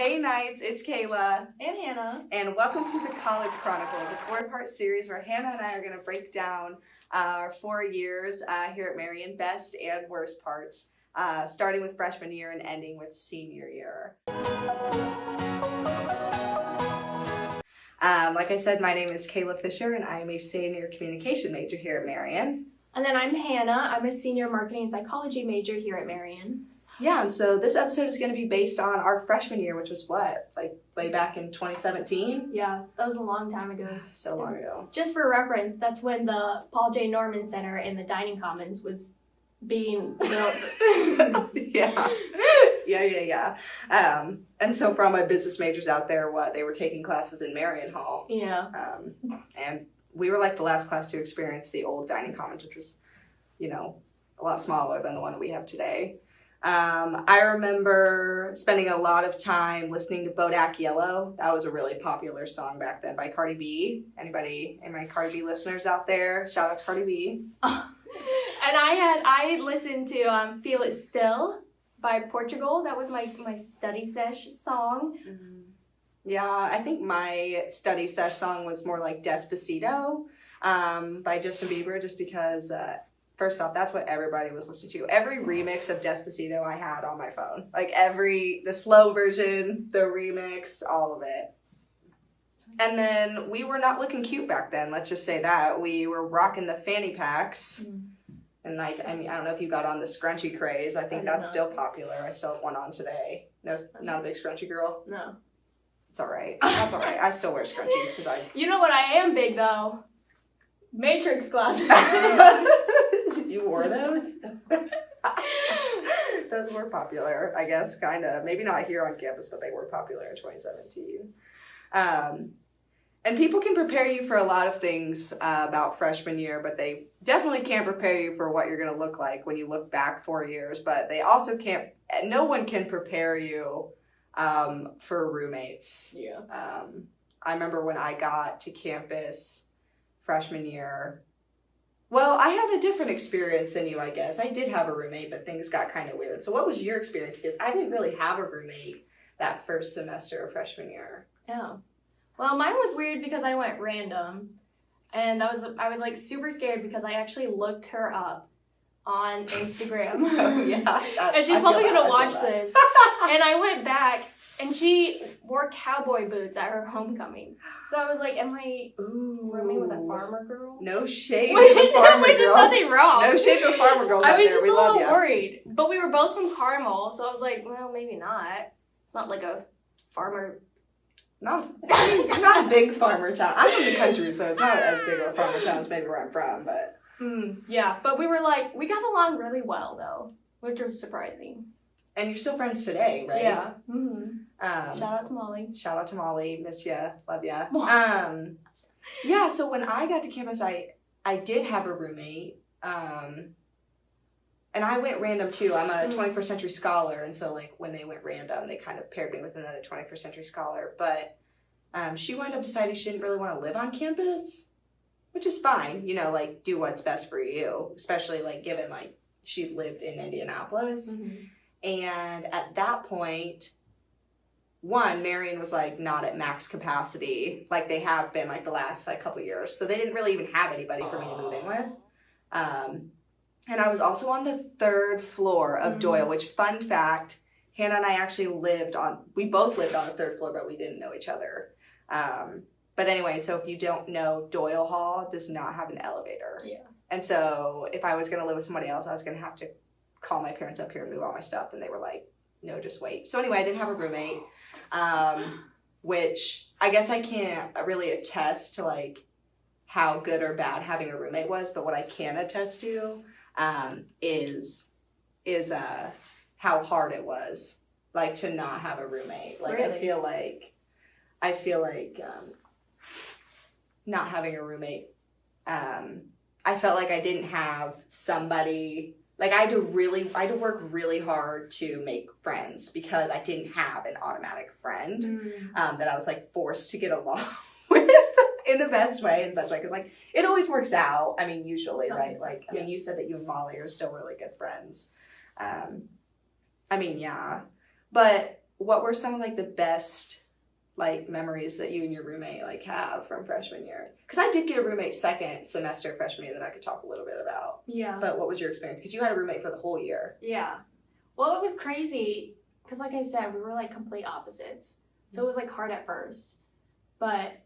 Hey Knights, it's Kayla. And Hannah. And welcome to the College Chronicles, a 4-part series where Hannah and I are going to break down our 4 years here at Marian, best and worst parts, starting with freshman year and ending with senior year. Like I said, my name is Kayla Fisher and I am a senior communication major here at Marian. And then I'm Hannah. I'm a senior marketing psychology major here at Marian. Yeah, and so this episode is going to be based on our freshman year, which was what? Like way back in 2017? Yeah, that was a long time ago. So long ago. Just for reference, that's when the Paul J. Norman Center in the Dining Commons was being built. Yeah. And so for all my business majors out there, they were taking classes in Marian Hall. Yeah. And we were like the last class to experience the old Dining Commons, which was, a lot smaller than the one that we have today. I remember spending a lot of time listening to Bodak Yellow. That was a really popular song back then by Cardi B. Any Cardi B listeners out there? Shout out to Cardi B. And I listened to Feel It Still by Portugal. That was my study sesh song. Mm-hmm. Yeah, I think my study sesh song was more like Despacito by Justin Bieber, just because... First off, that's what everybody was listening to. Every remix of Despacito I had on my phone. Like the slow version, the remix, all of it. And then we were not looking cute back then, let's just say that. We were rocking the fanny packs. And I don't know if you got on the scrunchie craze. I think that's still popular. I still have one on today. No, not a big scrunchie girl? No. It's all right. That's all right. I still wear scrunchies because I... You know what I am big, though? Matrix glasses. You wore those? Those were popular, I guess, kind of. Maybe not here on campus, but they were popular in 2017. And people can prepare you for a lot of things about freshman year, but they definitely can't prepare you for what you're going to look like when you look back 4 years. But they also can't, no one can prepare you for roommates. Yeah. I remember when I got to campus freshman year, well, I had a different experience than you, I guess. I did have a roommate, but things got kind of weird. So what was your experience? Because I didn't really have a roommate that first semester of freshman year. Oh. Well, mine was weird because I went random. And I was like super scared because I actually looked her up on Instagram. Oh, yeah. And she's probably going to watch this. And I went back and she wore cowboy boots at her homecoming. So I was like, am I rooming with a farmer girl? No shade to the farmer Which girls. is nothing wrong. No shade to the farmer girls out there. I was just We a love little you. worried. But we were both from Carmel, so I was like, well, maybe not. It's not like a farmer. It's not a big farmer town. I'm from the country, so it's not as big of a farmer town as maybe where I'm from, but... Yeah, but we got along really well, though, which was surprising. And you're still friends today, right? Yeah. Shout out to Molly. Shout out to Molly. Miss ya. Love ya. Yeah, so when I got to campus, I did have a roommate. And I went random, too. I'm a 21st century scholar, and so, when they went random, they kind of paired me with another 21st century scholar. But she wound up deciding she didn't really want to live on campus, which is fine. Do what's best for you, especially, given, she lived in Indianapolis. And at that point, Marian was not at max capacity like they have been the last couple years. So they didn't really even have anybody for me to move in with. And I was also on the 3rd floor of Doyle, which, fun fact, Hannah and I actually we both lived on the 3rd floor, but we didn't know each other. But anyway, so if you don't know, Doyle Hall does not have an elevator. Yeah. And so if I was going to live with somebody else, I was going to have to call my parents up here and move all my stuff, and they were like, no, just wait. So anyway, I did have a roommate, which I guess I can't really attest to how good or bad having a roommate was, but what I can attest to is how hard it was to not have a roommate. Really? I feel like not having a roommate, I felt like I didn't have somebody. I had to work really hard to make friends because I didn't have an automatic friend that I was forced to get along with in the best way. Because it always works out. I mean, usually, right? You said that you and Molly are still really good friends. Yeah. But what were some of like the best like memories that you and your roommate like have from freshman year? Because I did get a roommate second semester freshman year that I could talk a little bit about. Yeah. But what was your experience? Because you had a roommate for the whole year. Yeah. Well, it was crazy because, like I said, we were like complete opposites. So it was like hard at first. But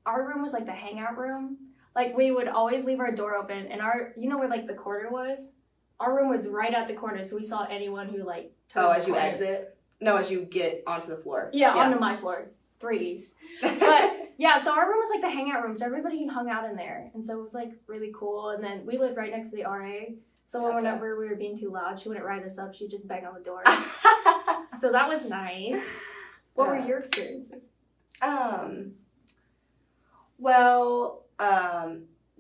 our room was like the hangout room. Like we would always leave our door open, and our, you know where like the corner was? Our room was right at the corner, so we saw anyone who like turned Oh, as you corner. exit? No, as you get onto the floor. Yeah, onto my floor. 3s. But yeah, so our room was like the hangout room, so everybody hung out in there. And so it was like really cool. And then we lived right next to the RA. So whenever we were being too loud, she wouldn't write us up, she'd just bang on the door. So that was nice. What were your experiences? Well,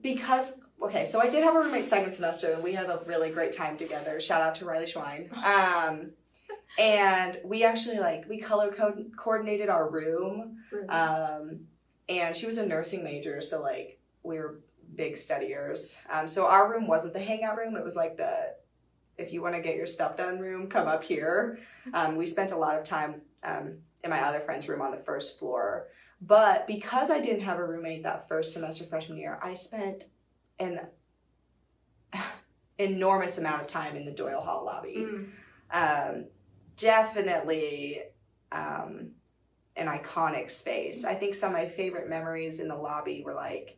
because, okay, so I did have a roommate second semester, and we had a really great time together. Shout out to Riley Schwein. And we actually, like, we color coordinated our room. And she was a nursing major, so, like, we were big studiers. So our room wasn't the hangout room. It was, like, the, if you want to get your stuff done room, come up here. We spent a lot of time in my other friend's room on the first floor. But because I didn't have a roommate that first semester freshman year, I spent an enormous amount of time in the Doyle Hall lobby. Definitely an iconic space. I think some of my favorite memories in the lobby were like,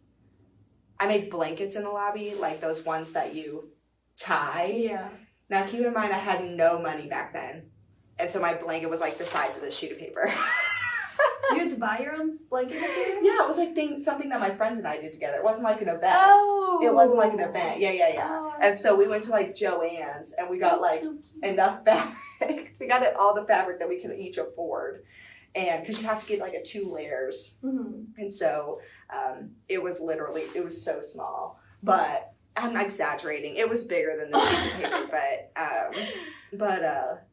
I made blankets in the lobby, like those ones that you tie. Yeah. Now keep in mind I had no money back then. And so my blanket was like the size of this sheet of paper. You had to buy your own blanket material? Yeah, it was like something that my friends and I did together. It wasn't like an event. Oh. It wasn't like an event. Yeah. Oh, and so we went to like Joann's, and we got like enough fabric. We got all the fabric that we could each afford. And because you have to get like 2 layers. And so it was so small. But I'm not exaggerating. It was bigger than this piece of paper, but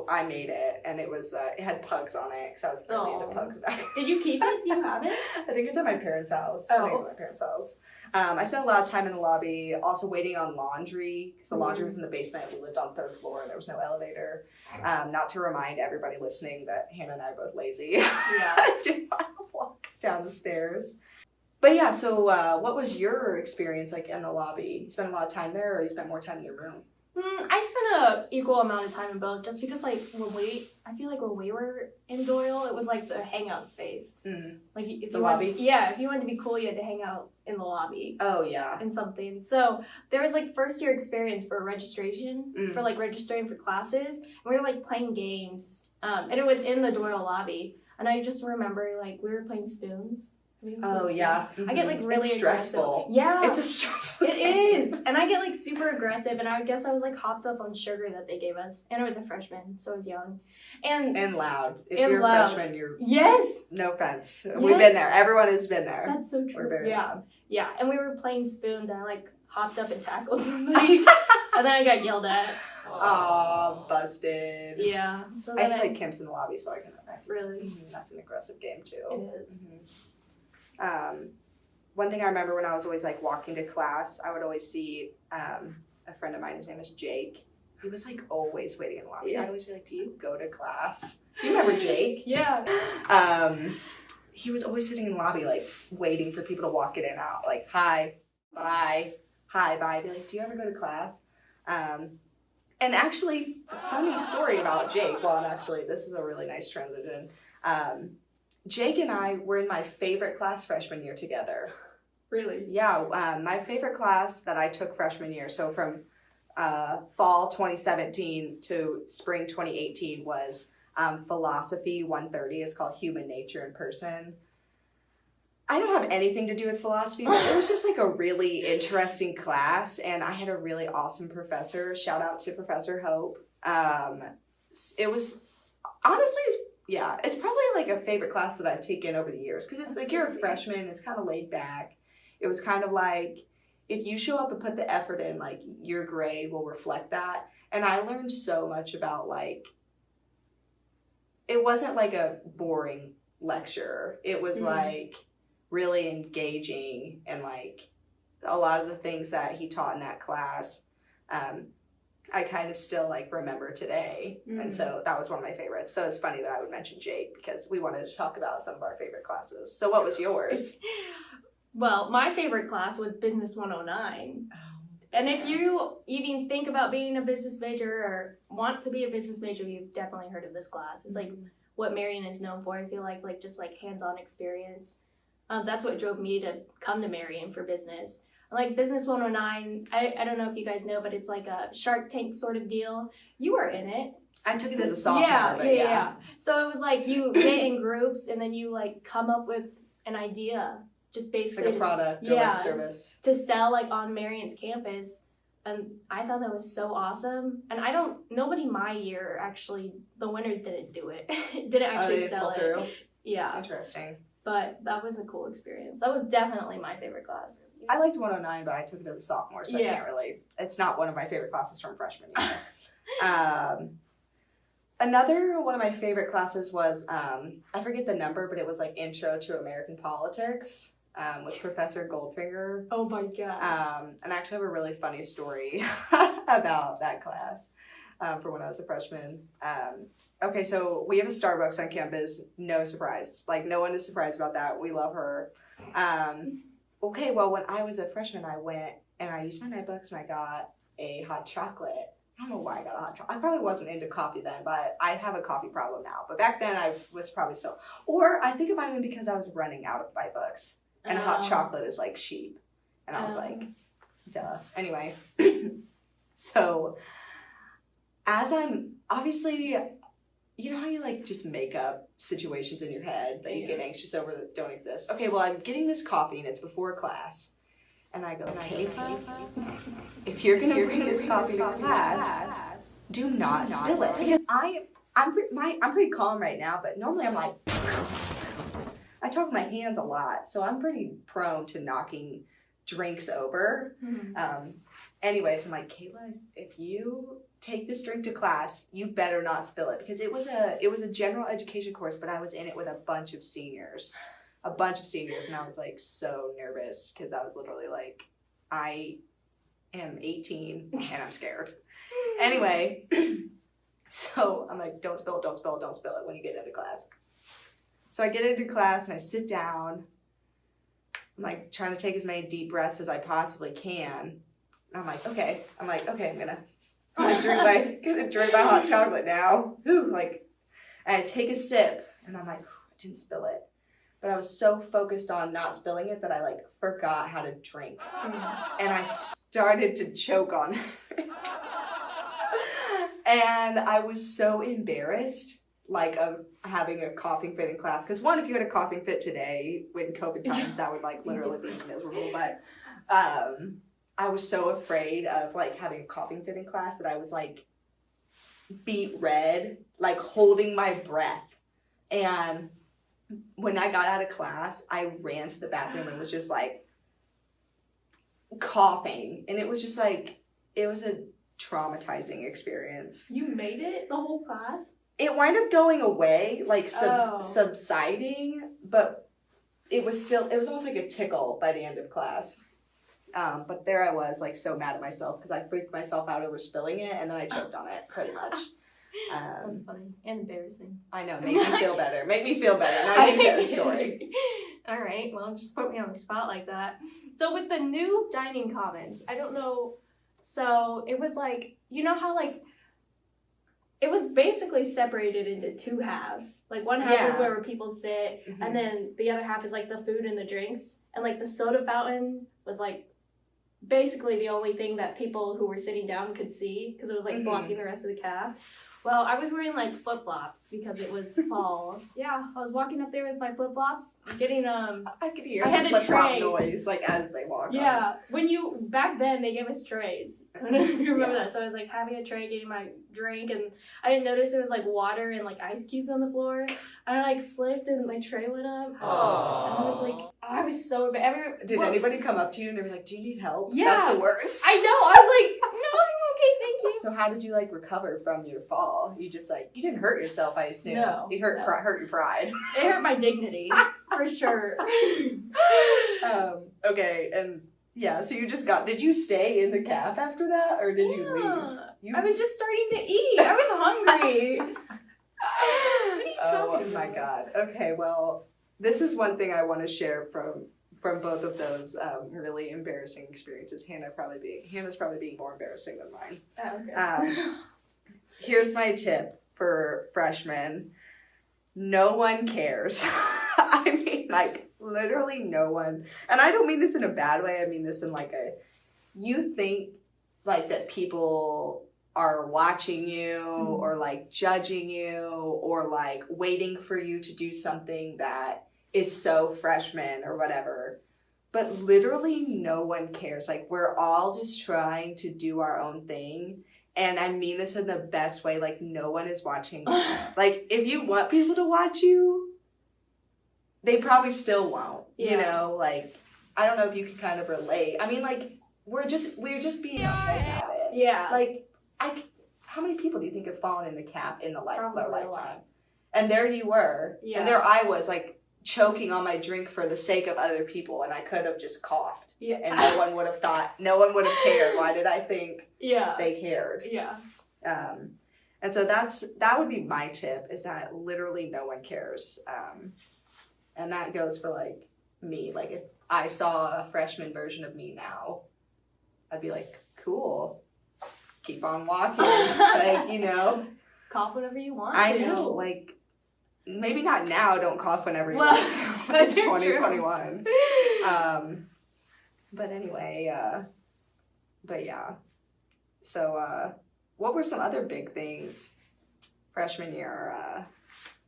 I made it, and it was it had pugs on it because I was really into pugs back then. Did you keep it? Do you have it? I think it's at my parents' house. Oh. I think it's at my parents' house. I spent a lot of time in the lobby, also waiting on laundry, because the laundry was in the basement. We lived on 3rd floor, and there was no elevator. Not to remind everybody listening that Hannah and I are both lazy. Yeah. I didn't want to walk down the stairs. But yeah, so what was your experience like in the lobby? You spent a lot of time there, or you spent more time in your room? I spent an equal amount of time in both, just because like I feel like when we were in Doyle, it was like the hangout space. Like if the lobby? If you wanted to be cool, you had to hang out in the lobby. Oh yeah. And something. So there was like first year experience for registration, for like registering for classes. And we were like playing games. And it was in the Doyle lobby. And I just remember like we were playing spoons. Oh yeah. I get like really stressful. aggressive. Yeah. It's a stressful It game. is. And I get like super aggressive, and I guess I was like hopped up on sugar that they gave us. And I was a freshman, so I was young. And loud. If and you're loud. a freshman, you're Yes. No offense. Yes. We've been there. Everyone has been there. That's so true. We're very loud. Yeah. And we were playing spoons, and I like hopped up and tackled somebody. And then I got yelled at. Aw, busted. Yeah. So I then used to play Kimps in the lobby, so I can Really? That's an aggressive game too. It is. One thing I remember when I was always like walking to class, I would always see a friend of mine, his name is Jake. He was like always waiting in the lobby. Yeah. I'd always be like, do you go to class? Do you remember Jake? Yeah. He was always sitting in the lobby like waiting for people to walk in and out. Like, hi, bye, hi, bye. I'd be like, do you ever go to class? And actually, a funny story about Jake. Well, and actually, this is a really nice transition. Jake and I were in my favorite class freshman year together. Really? Yeah, my favorite class that I took freshman year, so from fall 2017 to spring 2018 was philosophy 130. It's called Human Nature in Person. I don't have anything to do with philosophy, but it was just like a really interesting class, and I had a really awesome professor. Shout out to Professor Hope. It was, honestly, it's probably like a favorite class that I've taken over the years, because it's like you're a freshman, it's kind of laid back. It was kind of like, if you show up and put the effort in, like your grade will reflect that. And I learned so much about like, it wasn't like a boring lecture. It was like really engaging, and like a lot of the things that he taught in that class, I kind of still like remember today. And so that was one of my favorites. So it's funny that I would mention Jake because we wanted to talk about some of our favorite classes. So what was yours? Well, my favorite class was Business 109. And if you even think about being a business major or want to be a business major, you've definitely heard of this class. It's like what Marian is known for. I feel like just like hands-on experience. That's what drove me to come to Marian for business. Like Business 109, I don't know if you guys know, but it's like a Shark Tank sort of deal. You were in it. I took it as a sophomore, but yeah. So it was like you get in groups and then you like come up with an idea, just basically like a product or like a service to sell like on Marian's campus. And I thought that was so awesome. And nobody my year actually, the winners didn't do it. didn't actually sell it. Through. Yeah. Interesting. But that was a cool experience. That was definitely my favorite class. I liked 109, but I took it as a sophomore, so I can't really. It's not one of my favorite classes from freshman year. Another one of my favorite classes was, I forget the number, but it was like Intro to American Politics with Professor Goldfinger. Oh my gosh. And I actually have a really funny story about that class from when I was a freshman. Okay, so we have a Starbucks on campus. No surprise. Like, no one is surprised about that. We love her. Okay, well, when I was a freshman, I went and I used my notebooks and I got a hot chocolate. I don't know why I got a hot chocolate. I probably wasn't into coffee then, but I have a coffee problem now. But back then, I was probably still. Or I think it might have been because I was running out of my books. And hot chocolate is like cheap. And I was like, duh. Anyway, so as I'm obviously... You know how you like just make up situations in your head that you get anxious over that don't exist? Okay, well, I'm getting this coffee and it's before class. And I go, hey, if you're going to bring this coffee to class, do not spill it. Because I'm pretty calm right now, but normally I'm like, I talk with my hands a lot. So I'm pretty prone to knocking drinks over. Anyways, I'm like, Kayla, if you take this drink to class, you better not spill it, because it was a general education course, but I was in it with a bunch of seniors, and I was like so nervous because I was literally like, I am 18 and I'm scared. Anyway, so I'm like, don't spill it when you get into class. So I get into class and I sit down. I'm like trying to take as many deep breaths as I possibly can. I'm like, okay, I'm gonna drink my hot chocolate now. Ooh, like, and I take a sip, and I'm like, I didn't spill it. But I was so focused on not spilling it that I like forgot how to drink. And I started to choke on it. And I was so embarrassed, like, of having a coughing fit in class. Because one, if you had a coughing fit today, in COVID times, that would like literally be miserable. But I was so afraid of like having a coughing fit in class that I was like beet red, like holding my breath. And when I got out of class, I ran to the bathroom and was just like coughing. And it was just like, it was a traumatizing experience. You made it the whole class? It wound up going away, like subsiding, but it was almost like a tickle by the end of class. But there I was, like, so mad at myself because I freaked myself out over spilling it, and then I choked on it, pretty much. That's funny and embarrassing. I know, make me feel better. Now I can share a story. All right, well, just put me on the spot like that. So with the new dining commons, I don't know, so it was like, you know how, like, it was basically separated into two halves. Like, one half is where people sit, and then the other half is, like, the food and the drinks. And, like, the soda fountain was, like, basically the only thing that people who were sitting down could see, because it was, like, blocking the rest of the caf. Well, I was wearing, like, flip-flops because it was fall. Yeah, I was walking up there with my flip-flops, getting, I could hear the flip-flop noise, like, as they walk on. Back then, they gave us trays. I don't know if you remember that. So I was, like, having a tray, getting my drink, and I didn't notice there was, like, water and, like, ice cubes on the floor. I, like, slipped, and my tray went up. Aww. And I was, like, I was so bad. Did anybody come up to you and they were like, do you need help? Yeah. That's the worst. I know. I was like, no, I'm okay, thank you. So how did you, like, recover from your fall? You just, like, you didn't hurt yourself, I assume. No. You hurt your pride. It hurt my dignity, for sure. Okay, and Yeah, so did you stay in the caf after that, or did you leave? I was just starting to eat. I was hungry. What are you talking about? My God. Okay, well, this is one thing I want to share from both of those really embarrassing experiences. Hannah's probably being more embarrassing than mine. Oh, okay. Here's my tip for freshmen. No one cares. I mean, like, literally no one. And I don't mean this in a bad way. I mean this in like you think like that people are watching you or like judging you or like waiting for you to do something that is so freshman or whatever. But literally no one cares. Like, we're all just trying to do our own thing. And I mean this in the best way. Like, no one is watching. Like, if you want people to watch you, they probably still won't. Yeah. You know, like, I don't know if you can kind of relate. I mean, like, we're just being okay about it. Yeah. Like, how many people do you think have fallen in the cap in their lifetime? Lot. And there you were. Yeah. And there I was, like, choking on my drink for the sake of other people, and I could have just coughed. Yeah. And no one would have cared. Why did I think they cared? Yeah. And so that would be my tip, is that literally no one cares. And that goes for like me. Like, if I saw a freshman version of me now, I'd be like, cool. Keep on walking. Like, you know. Cough whenever you want. I know, like, maybe not now, don't cough whenever you want to. It's 2021. But anyway, but yeah. So, what were some other big things freshman year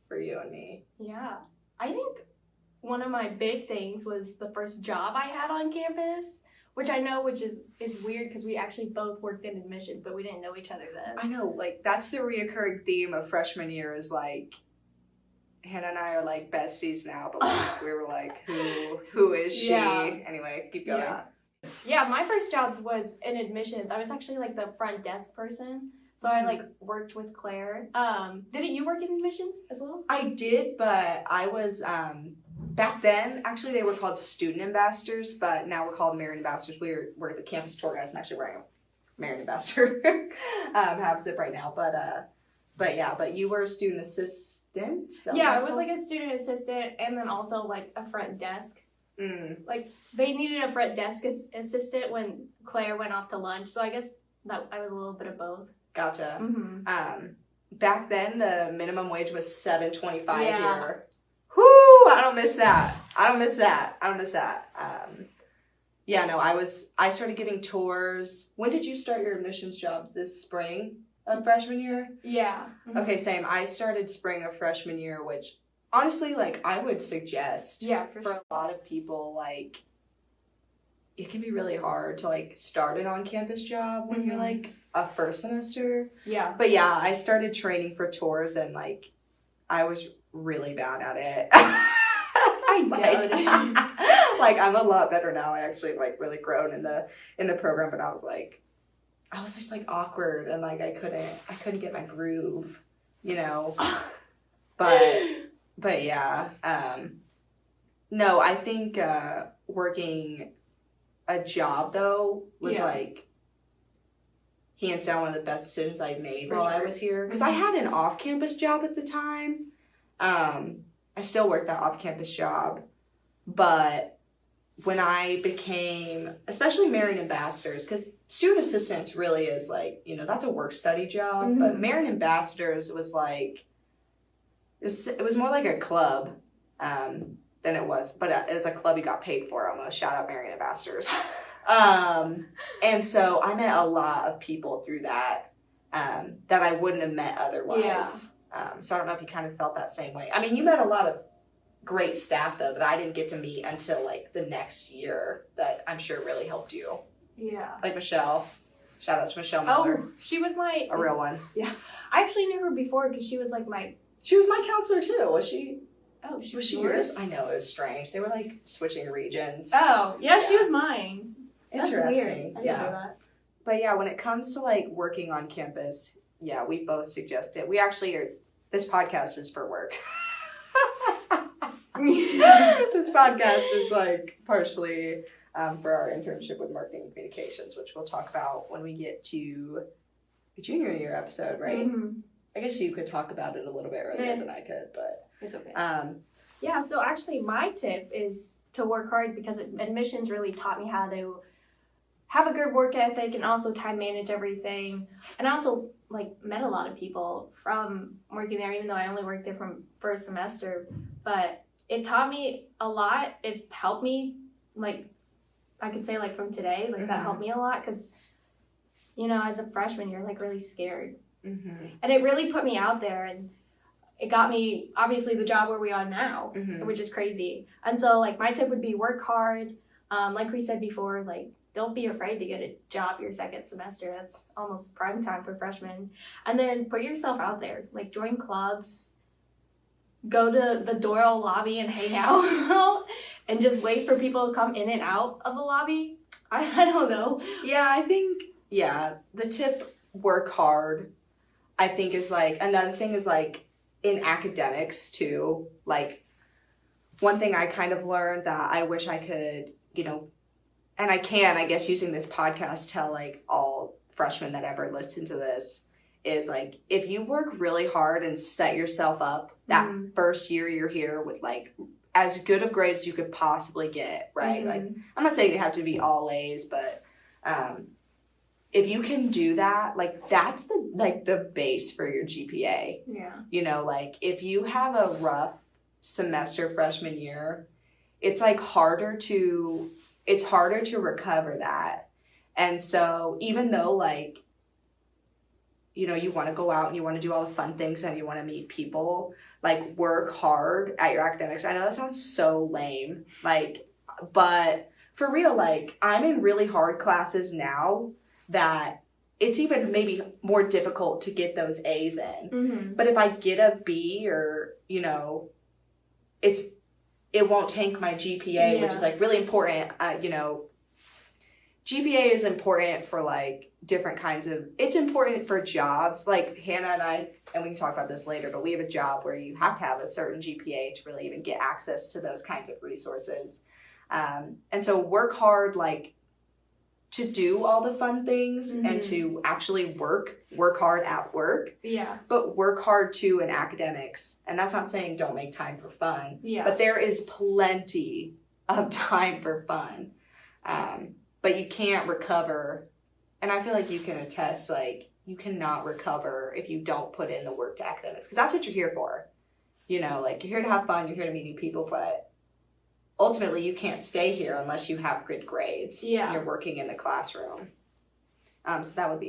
for you and me? Yeah. I think one of my big things was the first job I had on campus, which is weird because we actually both worked in admissions, but we didn't know each other then. I know, like, that's the reoccurring theme of freshman year, is like, Hannah and I are like besties now, but like, we were like, who is she? Yeah. Anyway, keep going. Yeah, my first job was in admissions. I was actually like the front desk person. So I like worked with Claire. Didn't you work in admissions as well? I did, but I was, back then, actually they were called student ambassadors, but now we're called Marian ambassadors. We're the campus tour guides. I'm actually wearing a Marian ambassador have zip right now, but you were a student assistant? Yeah, I was like a student assistant and then also like a front desk. Like, they needed a front desk assistant when Claire went off to lunch, so I guess that I was a little bit of both. Gotcha. Back then, the minimum wage was $7.25 here. Whoo! I don't miss that. Yeah, no, I started getting tours. When did you start your admissions job? This spring of freshman year? Yeah. Okay, same. I started spring of freshman year, which honestly, like, I would suggest for a lot of people, like, it can be really hard to, like, start an on-campus job when you're, like, a first semester. Yeah. But, yeah, I started training for tours, and, like, I was really bad at it. I know. Like, I'm a lot better now. I actually, like, really grown in the program, but I was just, like, awkward, and, like, I couldn't get my groove, you know? But yeah, no, I think working a job, though, was like hands down one of the best decisions I made while I was here. Because I had an off-campus job at the time. I still work that off-campus job. But when I became, especially Marian ambassadors, because student assistants really is like, you know, that's a work-study job. But Marian ambassadors was like, it was more like a club than it was, but it was a club you got paid for almost. Shout out Marian ambassadors. And so I met a lot of people through that that I wouldn't have met otherwise. Yeah. So I don't know if you kind of felt that same way. I mean, you met a lot of great staff, though, that I didn't get to meet until, like, the next year, that I'm sure really helped you. Yeah. Like Michelle. Shout out to Michelle Miller. Oh, she was a real one. Yeah. I actually knew her before because she was, like, She was my counselor, too. Was she? Oh, was she yours? I know, it was strange. They were, like, switching regions. Oh, yeah, she was mine. Interesting. That's weird. I didn't know that. But, yeah, when it comes to, like, working on campus, yeah, we both suggest it. We actually are, this podcast is for work. This podcast is, like, partially for our internship with marketing and communications, which we'll talk about when we get to the junior year episode, right? Mm-hmm. I guess you could talk about it a little bit earlier than I could, but it's okay. Yeah, so actually my tip is to work hard, because admissions really taught me how to have a good work ethic and also time manage everything. And I also met a lot of people from working there, even though I only worked there from first semester. But it taught me a lot. It helped me, I could say from today, that helped me a lot, because, as a freshman, you're really scared. Mm-hmm. And it really put me out there, and it got me, obviously, the job where we are now, which is crazy. And so, my tip would be work hard. Like we said before, don't be afraid to get a job your second semester. That's almost prime time for freshmen. And then put yourself out there. Join clubs. Go to the Doral lobby and hang out. And just wait for people to come in and out of the lobby. I don't know. Yeah, I think, the tip, work hard, I think is another thing is in academics too. One thing I kind of learned that I wish I could, and I can, I guess, using this podcast, tell all freshmen that ever listen to this is if you work really hard and set yourself up that first year you're here with as good of grades as you could possibly get, right? I'm not saying you have to be all A's, but if you can do that, that's the base for your GPA. Yeah. If you have a rough semester freshman year, it's harder to recover that. And so even though you want to go out and you want to do all the fun things and you want to meet people, work hard at your academics. I know that sounds so lame, but for real, I'm in really hard classes now that it's even maybe more difficult to get those A's in. Mm-hmm. But if I get a B or, it won't tank my GPA, which is really important. GPA is important for different kinds of, it's important for jobs. Hannah and I, and we can talk about this later, but we have a job where you have to have a certain GPA to really even get access to those kinds of resources. And so work hard, to do all the fun things and to actually work hard at work. Yeah. But work hard too in academics. And that's not saying don't make time for fun. Yeah. But there is plenty of time for fun. But you can't recover. And I feel you can attest, you cannot recover if you don't put in the work to academics. Because that's what you're here for. You're here to have fun, you're here to meet new people, but ultimately you can't stay here unless you have good grades. Yeah. And you're working in the classroom. So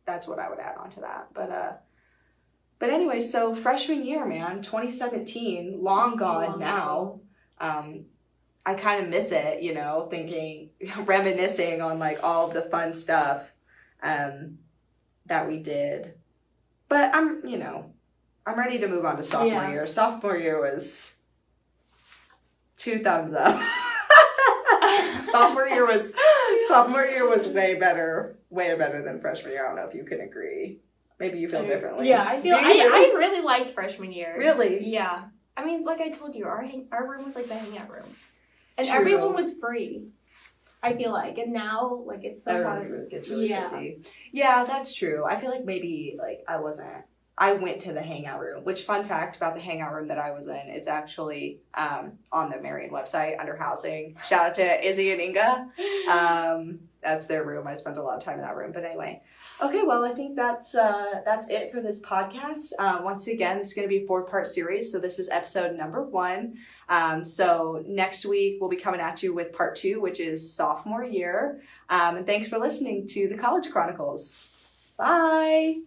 that's what I would add on to that. But anyway, so freshman year, man, 2017, long gone now. I kind of miss it, thinking, reminiscing on all of the fun stuff that we did. But I'm ready to move on to sophomore year. Sophomore year was 2 thumbs up. Sophomore year was way better than freshman year. I don't know if you can agree. Maybe you feel differently. Yeah, I really liked freshman year. Really? Yeah. I mean, like I told you, our room was the hangout room. And True. everyone was free, I feel and now, it's so hard. It gets really busy. Yeah, that's true. I feel maybe, I went to the hangout room, which, fun fact about the hangout room that I was in, it's actually on the Marian website under housing. Shout out to Izzy and Inga. That's their room. I spent a lot of time in that room. But anyway. Okay, well, I think that's it for this podcast. Once again, this is going to be a 4-part series. So this is episode number 1. So next week, we'll be coming at you with part 2, which is sophomore year. And thanks for listening to the College Chronicles. Bye.